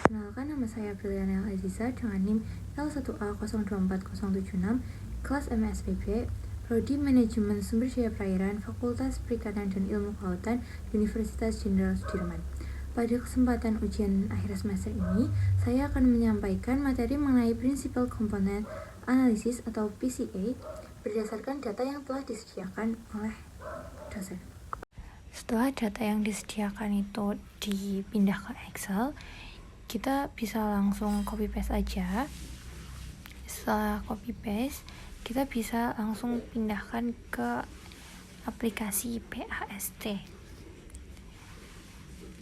Perkenalkan, nama saya Apriliana Aziza dengan NIM L1A024076, kelas MSPB, Prodi Manajemen Sumber Daya Perairan, Fakultas Perikanan dan Ilmu Kelautan, Universitas Jenderal Sudirman. Pada kesempatan ujian akhir semester ini, saya akan menyampaikan materi mengenai Principal Component Analysis atau PCA berdasarkan data yang telah disediakan oleh dosen. Setelah data yang disediakan itu dipindah ke Excel, kita bisa langsung copy paste aja. Setelah copy paste, kita bisa langsung pindahkan ke aplikasi PAST.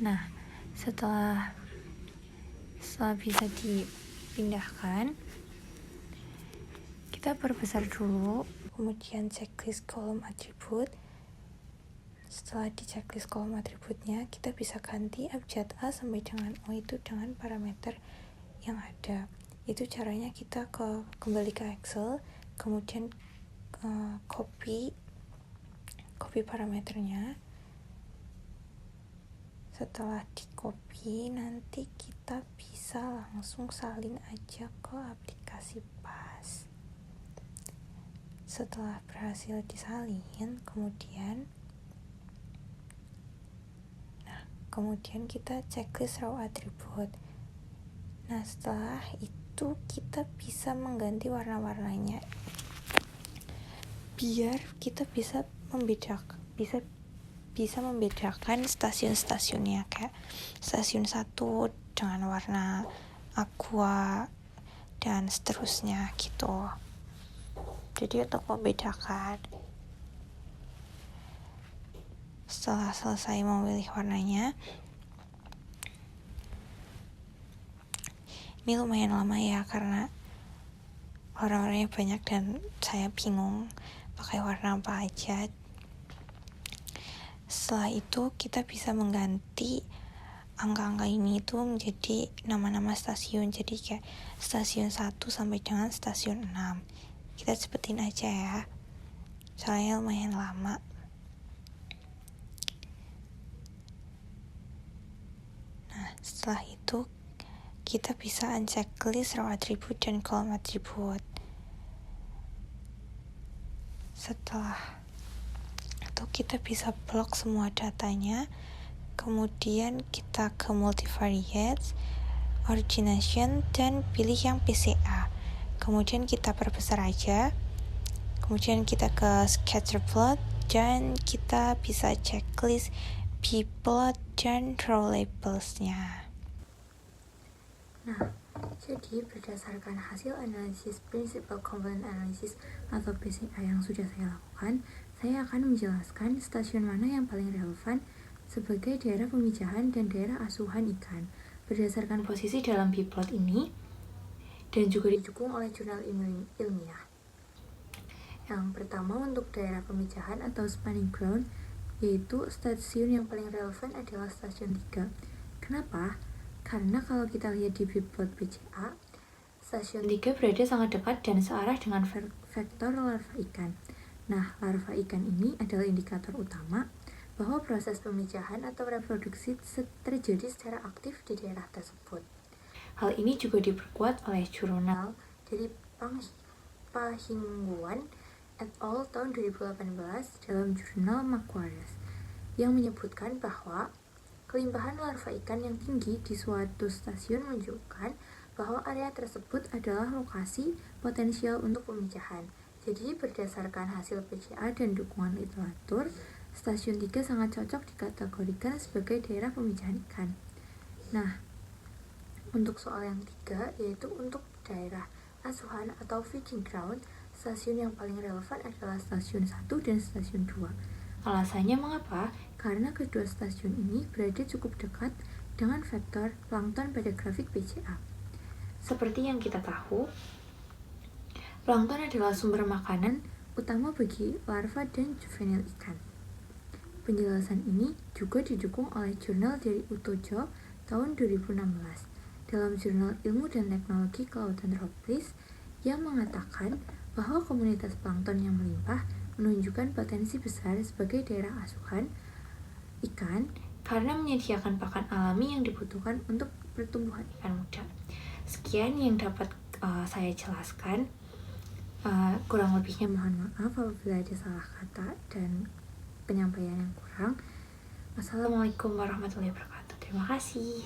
Nah, setelah bisa dipindahkan, kita perbesar dulu, kemudian checklist kolom atribut. Setelah di checklist kolom atributnya, kita bisa ganti abjad A sampai dengan O itu dengan parameter yang ada. Itu caranya kita kembali ke Excel, kemudian copy parameternya. Setelah di copy, nanti kita bisa langsung salin aja ke aplikasi PAS. Setelah berhasil disalin, kemudian kita checklist raw atribut. Nah, setelah itu kita bisa mengganti warna-warnanya biar kita bisa membedakan stasiun-stasiunnya, kayak stasiun 1 dengan warna aqua dan seterusnya gitu. Jadi untuk membedakan, setelah selesai memilih warnanya, ini lumayan lama ya karena warna-warnanya banyak dan saya bingung pakai warna apa aja. Setelah itu kita bisa mengganti angka-angka ini itu menjadi nama-nama stasiun. Jadi kayak stasiun 1 sampai dengan stasiun 6. Kita sebutin aja ya, soalnya lumayan lama. Nah, setelah itu kita bisa unchecklist row atribut dan kolom atribut. Setelah itu kita bisa blok semua datanya, kemudian kita ke multivariate, origination, dan pilih yang PCA. Kemudian kita perbesar aja, kemudian kita ke scatter plot, dan kita bisa checklist bplot dan row labelsnya. Nah, jadi berdasarkan hasil analisis Principal Component Analysis atau PCA yang sudah saya lakukan, saya akan menjelaskan stasiun mana yang paling relevan sebagai daerah pemijahan dan daerah asuhan ikan berdasarkan posisi dalam bplot ini dan juga didukung oleh jurnal ilmiah. Yang pertama, untuk daerah pemijahan atau spawning ground, yaitu stasiun yang paling relevan adalah stasiun 3. Kenapa? Karena kalau kita lihat di bplot PCA, stasiun 3 berada sangat dekat dan searah dengan vektor larva ikan. Nah, larva ikan ini adalah indikator utama bahwa proses pemijahan atau reproduksi terjadi secara aktif di daerah tersebut. Hal ini juga diperkuat oleh jurnal dari Pahingguan et al. Tahun 2018 dalam jurnal Macquarie yang menyebutkan bahwa kelimpahan larva ikan yang tinggi di suatu stasiun menunjukkan bahwa area tersebut adalah lokasi potensial untuk pemijahan. Jadi berdasarkan hasil PCA dan dukungan literatur, stasiun 3 sangat cocok dikategorikan sebagai daerah pemijahan ikan. Nah, untuk soal yang 3, yaitu untuk daerah asuhan atau feeding ground, stasiun yang paling relevan adalah stasiun 1 dan stasiun 2. Alasannya mengapa? Karena kedua stasiun ini berada cukup dekat dengan vektor plankton pada grafik PCA. Seperti yang kita tahu, plankton adalah sumber makanan utama bagi larva dan juvenil ikan. Penjelasan ini juga didukung oleh jurnal dari Utojo tahun 2016 dalam jurnal Ilmu dan Teknologi Kelautan Tropis yang mengatakan bahwa komunitas plankton yang melimpah menunjukkan potensi besar sebagai daerah asuhan ikan karena menyediakan pakan alami yang dibutuhkan untuk pertumbuhan ikan muda. Sekian yang dapat saya jelaskan. Kurang lebihnya mohon maaf apabila ada salah kata dan penyampaian yang kurang. Wassalamualaikum warahmatullahi wabarakatuh. Terima kasih.